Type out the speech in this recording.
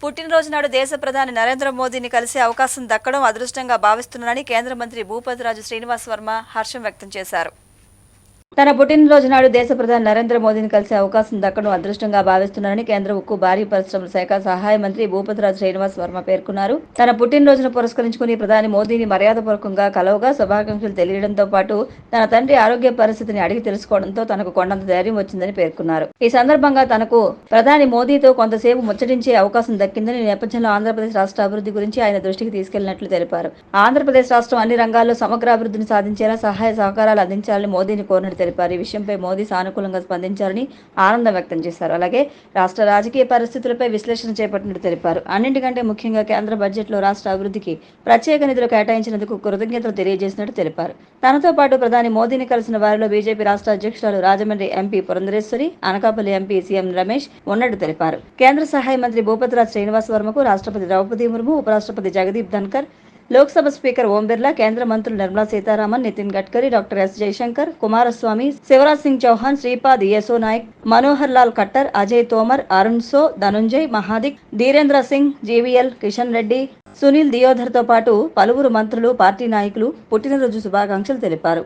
పుట్టినరోజు నాడు దేశ ప్రధాని నరేంద్ర మోదీని కలిసే అవకాశం దక్కడం అదృష్టంగా భావిస్తున్నానని కేంద్ర మంత్రి భూపతిరాజు శ్రీనివాస్ వర్మ హర్షం వ్యక్తం చేశారు. తన పుట్టినరోజు నాడు దేశ ప్రధాని నరేంద్ర మోదీని కలిసే అవకాశం దక్కడం అదృష్టంగా భావిస్తున్నారని కేంద్ర ఉక్కు భారీ పరిశ్రమల శాఖ సహాయ మంత్రి భూపతిరాజు శ్రీనివాస్ వర్మ పేర్కొన్నారు. తన పుట్టినరోజును పురస్కరించుకుని ప్రధాని మోదీని మర్యాదపూర్వకంగా కలవగా శుభాకాంక్షలు తెలియడంతో పాటు తన తండ్రి ఆరోగ్య పరిస్థితిని అడిగి తెలుసుకోవడంతో తనకు కొండంత ధైర్యం వచ్చిందని పేర్కొన్నారు. ఈ సందర్భంగా తనకు ప్రధాని మోదీతో కొంతసేపు ముచ్చటించే అవకాశం దక్కిందని నేపథ్యంలో ఆంధ్రప్రదేశ్ రాష్ట్ర అభివృద్ధి గురించి ఆయన దృష్టికి తీసుకెళ్లినట్లు తెలిపారు. ఆంధ్రప్రదేశ్ రాష్ట్రం అన్ని రంగాల్లో సమగ్ర అభివృద్ధిని సాధించేలా సహాయ సహకారాలు అందించాలని మోదీని కోరినట్టు తెలిపారు. ఈ విషయంపై మోదీ సానుకూలంగా స్పందించారని ఆనందం వ్యక్తం చేశారు. అలాగే రాష్ట్ర రాజకీయ పరిస్థితులపై విశ్లేషణ చేపట్టినట్టు తెలిపారు. అన్నింటికంటే ముఖ్యంగా కేంద్ర బడ్జెట్లో రాష్ట్ర అభివృద్ధికి ప్రత్యేక నిధులు కేటాయించినందుకు కృతజ్ఞతలు తెలియజేసినట్టు తెలిపారు. తనతో పాటు ప్రధాని మోదీని కలిసిన వారిలో బీజేపీ రాష్ట్ర అధ్యక్షురాలు Rajahmundry MP Purandeswari, Anakapalli MP CM Ramesh ఉన్నట్టు తెలిపారు. కేంద్ర సహాయ మంత్రి భూపతిరాజ్ శ్రీనివాస్ వర్మకు రాష్ట్రపతి ద్రౌపది ముర్ము, ఉపరాష్ట్రపతి జగదీప్ ధన్కర్, లోక్సభ స్పీకర్ ఓం బిర్లా, కేంద్ర మంత్రులు నిర్మలా సీతారామన్, నితిన్ గడ్కరీ, డాక్టర్ ఎస్ జయశంకర్, కుమారస్వామి, శివరాజ్ సింగ్ చౌహాన్, శ్రీపాద్ యశో నాయక్, మనోహర్ లాల్ ఖట్టర్, అజయ్ తోమర్, అరుణ్ సో, ధనుంజయ్ మహాదిక్, ధీరేంద్ర సింగ్, జీవీఎల్, కిషన్ రెడ్డి, సునీల్ దియోధర్తో పాటు పలువురు మంత్రులు, పార్టీ నాయకులు పుట్టినరోజు శుభాకాంక్షలు తెలిపారు.